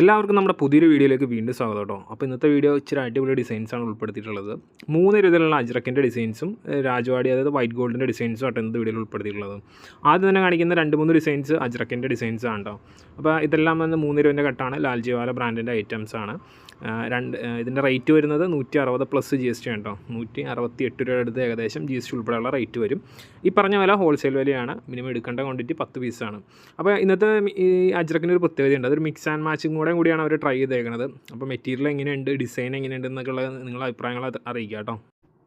എല്ലാവർക്കും നമ്മുടെ പുതിയൊരു വീഡിയോയിലേക്ക് വീണ്ടും സ്വാഗതം കേട്ടോ. അപ്പോൾ ഇന്നത്തെ വീഡിയോ ഇച്ചിരി അടിപൊളി ഡിസൈൻസാണ് ഉൾപ്പെടുത്തിയിട്ടുള്ളത്. 3 രീതിയിലുള്ള അജ്രക്കിൻ്റെ ഡിസൈൻസും രാജവാടി അതായത് വൈറ്റ് ഗോൾഡിൻ്റെ ഡിസൈൻസും ആയിട്ട് ഇന്നത്തെ വീഡിയോയിൽ ഉൾപ്പെടുത്തിയിട്ടുള്ളത്. ആദ്യം തന്നെ കാണിക്കുന്ന 2-3 ഡിസൈൻസ് അജ്രക്കിൻ്റെ ഡിസൈൻസാണ് കേട്ടോ. അപ്പോൾ ഇതെല്ലാം വന്ന് 3 രൂപേൻ്റെ കട്ടാണ്. ലാൽജിവാല ബ്രാൻഡിൻ്റെ ഐറ്റംസാണ്. ഇതിൻ്റെ റേറ്റ് വരുന്നത് 160 പ്ലസ് GST കേട്ടോ. 168 രൂപ അടുത്ത് ഏകദേശം GST ഉൾപ്പെടെയുള്ള റേറ്റ് വരും. ഈ പറഞ്ഞ വില ഹോൾസെയിൽ വിലയാണ്. മിനിമം എടുക്കേണ്ട ക്വാണ്ടിറ്റി 10 പീസാണ്. അപ്പോൾ ഇന്നത്തെ ഈ അജ്രക്കിന് ഒരു പ്രത്യേകതയുണ്ട്. അതൊരു മിക്സ് ആൻഡ് മാച്ചിങ് കൂടിയാണ് അവർ ട്രൈ ചെയ്തേക്കുന്നത്. അപ്പോൾ മെറ്റീരിയൽ എങ്ങനെയുണ്ട്, ഡിസൈൻ എങ്ങനെയുണ്ട് എന്നൊക്കെയുള്ള നിങ്ങളുടെ അഭിപ്രായങ്ങൾ അറിയിക്കുക കേട്ടോ.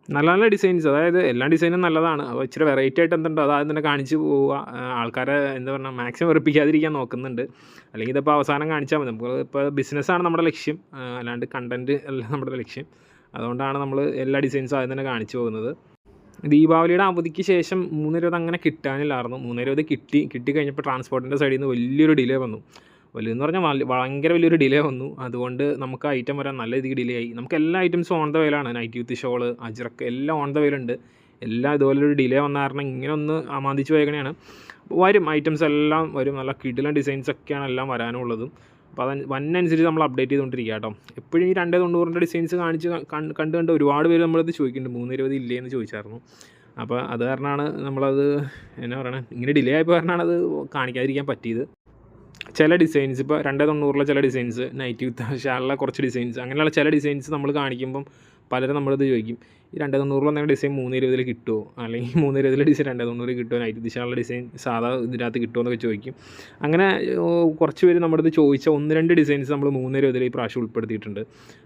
നല്ല നല്ല ഡിസൈൻസ്, അതായത് എല്ലാ ഡിസൈനും നല്ലതാണ്. അപ്പോൾ ഇച്ചിരി വെറൈറ്റി ആയിട്ട് എന്തുണ്ടോ അതായത് തന്നെ കാണിച്ച് പോവുക. ആൾക്കാരെ എന്താ പറയുക, മാക്സിമം വെറുപ്പിക്കാതിരിക്കാൻ നോക്കുന്നുണ്ട്. അല്ലെങ്കിൽ ഇതിപ്പോൾ അവസാനം കാണിച്ചാൽ മതി. നമുക്ക് ഇപ്പോൾ ബിസിനസ്സാണ് നമ്മുടെ ലക്ഷ്യം, അല്ലാണ്ട് കണ്ടൻറ്റ് അല്ല നമ്മുടെ ലക്ഷ്യം. അതുകൊണ്ടാണ് നമ്മൾ എല്ലാ ഡിസൈൻസും ആദ്യം തന്നെ കാണിച്ചു പോകുന്നത്. ദീപാവലിയുടെ അവധിക്ക് ശേഷം 320 അങ്ങനെ കിട്ടാനില്ലായിരുന്നു. 320 കിട്ടിക്കഴിഞ്ഞപ്പോൾ ട്രാൻസ്പോർട്ടിൻ്റെ സൈഡിൽ നിന്ന് വലിയൊരു ഡിലേ വന്നു. വലിയെന്ന് പറഞ്ഞാൽ ഭയങ്കര വലിയൊരു ഡിലേ വന്നു. അതുകൊണ്ട് നമുക്ക് ഐറ്റം വരാൻ നല്ല രീതിക്ക് ഡിലേ ആയി. നമുക്ക് എല്ലാ ഐറ്റംസും ഓൺ ദ വേയിലാണ്. നൈറ്റ് യൂത്ത് ഷോള്, അജ്രക്ക് എല്ലാം ഓൺ ദ വേയിലുണ്ട്. എല്ലാം ഇതുപോലൊരു ഡിലേ വന്ന കാരണം ഇങ്ങനെ ഒന്ന് അമാന്തിച്ച് പോയങ്ങനെയാണ്. വരും, ഐറ്റംസ് എല്ലാം വരും. നല്ല കിടിലൻ ഡിസൈൻസൊക്കെയാണ് എല്ലാം വരാനുള്ളതും. അപ്പോൾ വന്നനുസരിച്ച് നമ്മൾ അപ്ഡേറ്റ് ചെയ്തുകൊണ്ടിരിക്കുക കേട്ടോ. എപ്പോഴും ഈ 290 ഡിസൈൻസ് കണ്ട് ഒരുപാട് പേര് നമ്മളത് ചോദിക്കുന്നുണ്ട്. 320 ഇല്ലേ എന്ന് ചോദിച്ചായിരുന്നു. അപ്പോൾ അത് കാരണമാണ് നമ്മളത് എന്നാ പറയണത്, ഇങ്ങനെ ഡിലേ ആയപ്പോൾ കാരണമാണ് അത് കാണിക്കാതിരിക്കാൻ പറ്റിയത്. ചില ഡിസൈൻസ് ഇപ്പോൾ 290 ചില ഡിസൈൻസ്, നൈറ്റ് യൂത്ത് ഷാളിലെ കുറച്ച് ഡിസൈൻസ്, അങ്ങനെയുള്ള ചില ഡിസൈൻസ് നമ്മൾ കാണിക്കുമ്പം പലരും നമ്മളിത് ചോദിക്കും, ഈ 290 എന്തെങ്കിലും ഡിസൈൻ 320 കിട്ടുമോ, അല്ലെങ്കിൽ 320 ഡിസൈൻ 290 കിട്ടുമോ, നൈറ്റ് യൂത്ത് ഷാളിലെ ഡിസൈൻ സാധാ ഇതിനകത്ത് കിട്ടുമോ എന്നൊക്കെ ചോദിക്കും. അങ്ങനെ കുറച്ച് പേര് നമ്മുടെ ഇത് ചോദിച്ച 1-2 ഡിസൈൻസ് നമ്മൾ 320 ഈ പ്രാവശ്യം ഉൾപ്പെടുത്തിയിട്ടുണ്ട്.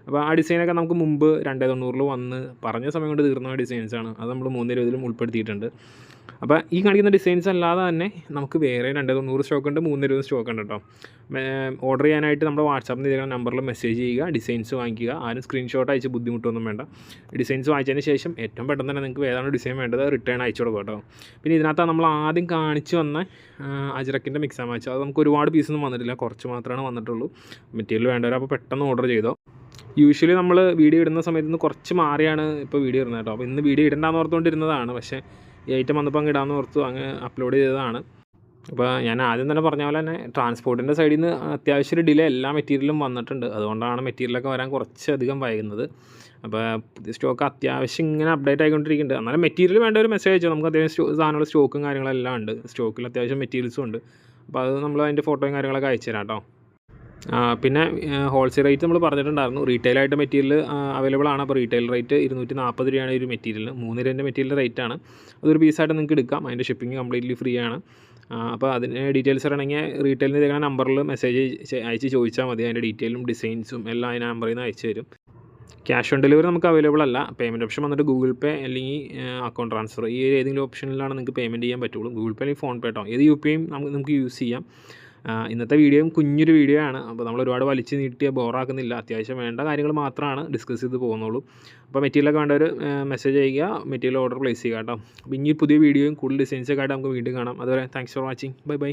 അപ്പോൾ ആ ഡിസൈനൊക്കെ നമുക്ക് മുമ്പ് 290 വന്ന് പറഞ്ഞ സമയം കൊണ്ട് തീർന്ന ഡിസൈൻസാണ്. അത് നമ്മൾ 320 ഉൾപ്പെടുത്തിയിട്ടുണ്ട്. അപ്പോൾ ഈ കാണിക്കുന്ന ഡിസൈൻസ് അല്ലാതെ തന്നെ നമുക്ക് വേറെ 290 സ്റ്റോക്ക് ഉണ്ട്, 320 സ്റ്റോക്ക് ഉണ്ട് കേട്ടോ. ഓർഡർ ചെയ്യാനായിട്ട് നമ്മുടെ വാട്സാപ്പിൽ ഇതിലുള്ള നമ്പറിൽ മെസ്സേജ് ചെയ്യുക, ഡിസൈൻസ് വാങ്ങിക്കുക. ആരും സ്ക്രീൻഷോട്ട് അയച്ച് ബുദ്ധിമുട്ടൊന്നും വേണ്ട. ഡിസൈൻസ് വാങ്ങിച്ചതിന് ശേഷം ഏറ്റവും പെട്ടെന്ന് തന്നെ നിങ്ങൾക്ക് ഏതാണ് ഡിസൈൻ വേണ്ടത് റിട്ടേൺ അയച്ചു കൊടുക്കുക കേട്ടോ. പിന്നെ ഇതിനകത്ത് നമ്മൾ ആദ്യം കാണിച്ച് വന്ന അജ്രക്കിൻ്റെ മിക്സ് ആൻഡ് മാച്ച്, അത് നമുക്ക് ഒരുപാട് പീസൊന്നും വന്നിട്ടില്ല, കുറച്ച് മാത്രമാണ് വന്നിട്ടുള്ളൂ. മെറ്റീരിയൽ വേണ്ടവർ അപ്പോൾ പെട്ടെന്ന് ഓർഡർ ചെയ്തോ. യൂഷ്വലി നമ്മൾ വീഡിയോ ഇടുന്ന സമയത്ത് നിന്ന് കുറച്ച് മാറിയാണ് ഇപ്പോൾ വീഡിയോ ഇടുന്നത് കേട്ടോ. അപ്പോൾ ഇന്ന് വീഡിയോ ഇടണ്ടാന്ന് ഓർത്തുകൊണ്ടിരുന്നതാണ്, പക്ഷേ ഈ ഐറ്റം വന്നപ്പോൾ അങ്ങ് ഇടാമെന്ന് ഓർത്തു അങ്ങ് അപ്ലോഡ് ചെയ്തതാണ്. അപ്പോൾ ഞാൻ ആദ്യം തന്നെ പറഞ്ഞ പോലെ തന്നെ ട്രാൻസ്പോർട്ടിൻ്റെ സൈഡിൽ നിന്ന് അത്യാവശ്യം ഒരു ഡിലേ എല്ലാ മെറ്റീരിയലും വന്നിട്ടുണ്ട്. അതുകൊണ്ടാണ് മെറ്റീരിയലൊക്കെ വരാൻ കുറച്ചധികം വൈകുന്നത്. അപ്പോൾ പുതിയ സ്റ്റോക്ക് അത്യാവശ്യം ഇങ്ങനെ അപ്ഡേറ്റ് ആയിക്കൊണ്ടിരിക്കുന്നുണ്ട്. എന്നാലും മെറ്റീരിയൽ വേണ്ട ഒരു മെസ്സേജ് അയച്ചോ. നമുക്ക് അത്യാവശ്യം സാധനങ്ങൾ സ്റ്റോക്കും കാര്യങ്ങളെല്ലാം ഉണ്ട്. സ്റ്റോക്കിൽ അത്യാവശ്യം മെറ്റീരിയൽസും ഉണ്ട്. അപ്പോൾ അത് നമ്മൾ അതിൻ്റെ ഫോട്ടോയും കാര്യങ്ങളൊക്കെ അയച്ചു തരാം കേട്ടോ. പിന്നെ ഹോൾസെയിൽ റേറ്റ് നമ്മൾ പറഞ്ഞിട്ടുണ്ടായിരുന്നു. റീറ്റെയിലായിട്ട് മെറ്റീരിയൽ അവൈലബിൾ ആണ്. അപ്പോൾ റീറ്റെയിൽ റേറ്റ് 240 രൂപയാണ് ഈ ഒരു മെറ്റീരിയലിന്. 3 രൂപേൻ്റെ മെറ്റീരിയൽ റേറ്റാണ്. അതൊരു പീസായിട്ട് നിങ്ങൾക്ക് എടുക്കാം. അതിൻ്റെ ഷിപ്പിംഗ് കംപ്ലീറ്റ്ലി ഫ്രീ ആണ്. അപ്പോൾ അതിന് ഡീറ്റെയിൽസ് അറിയണമെങ്കിൽ റീറ്റെയിലിന് തരുന്ന നമ്പറിൽ മെസ്സേജ് അയച്ച് ചോദിച്ചാൽ മതി. അതിൻ്റെ ഡീറ്റെയിലും ഡിസൈൻസും എല്ലാം അതിൻ്റെ നമ്പറിൽ നിന്ന് അയച്ചു തരും. ക്യാഷ് ഓൺ ഡെലിവറി നമുക്ക് അവൈലബിൾ അല്ല. പേയ്മെൻറ്റ് ഓപ്ഷൻ വന്നിട്ട് ഗൂഗിൾ പേ അല്ലെങ്കിൽ അക്കൗണ്ട് ട്രാൻസ്ഫർ, ഈ ഏതെങ്കിലും ഓപ്ഷനിലാണ് നിങ്ങൾക്ക് പേയ്മെൻറ്റ് ചെയ്യാൻ പറ്റുള്ളൂ. ഗൂഗിൾ പേ അല്ലെങ്കിൽ ഫോൺ പേ കേട്ടോ. ഏത് UPI നമുക്ക് യൂസ് ചെയ്യാം. ഇന്നത്തെ വീഡിയോയും കുഞ്ഞൊരു വീഡിയോ ആണ്. അപ്പോൾ നമ്മൾ ഒരുപാട് വലിച്ചു നീട്ടിയ ബോറാക്കുന്നില്ല. അത്യാവശ്യം വേണ്ട കാര്യങ്ങൾ മാത്രമാണ് ഡിസ്കസ് ചെയ്ത് പോകുന്നുള്ളൂ. അപ്പോൾ മെറ്റീരിയലൊക്കെ വേണ്ടവർ മെസ്സേജ് ചെയ്യുക, മെറ്റീരിയൽ ഓർഡർ പ്ലേസ് ചെയ്യുക കേട്ടോ. അപ്പോൾ ഇനി പുതിയ വീഡിയോയും കൂടുതൽ ഡിസൈൻസൊക്കെ ആയിട്ട് നമുക്ക് വീണ്ടും കാണാം. അതുവരെ thanks for watching. Bye bye.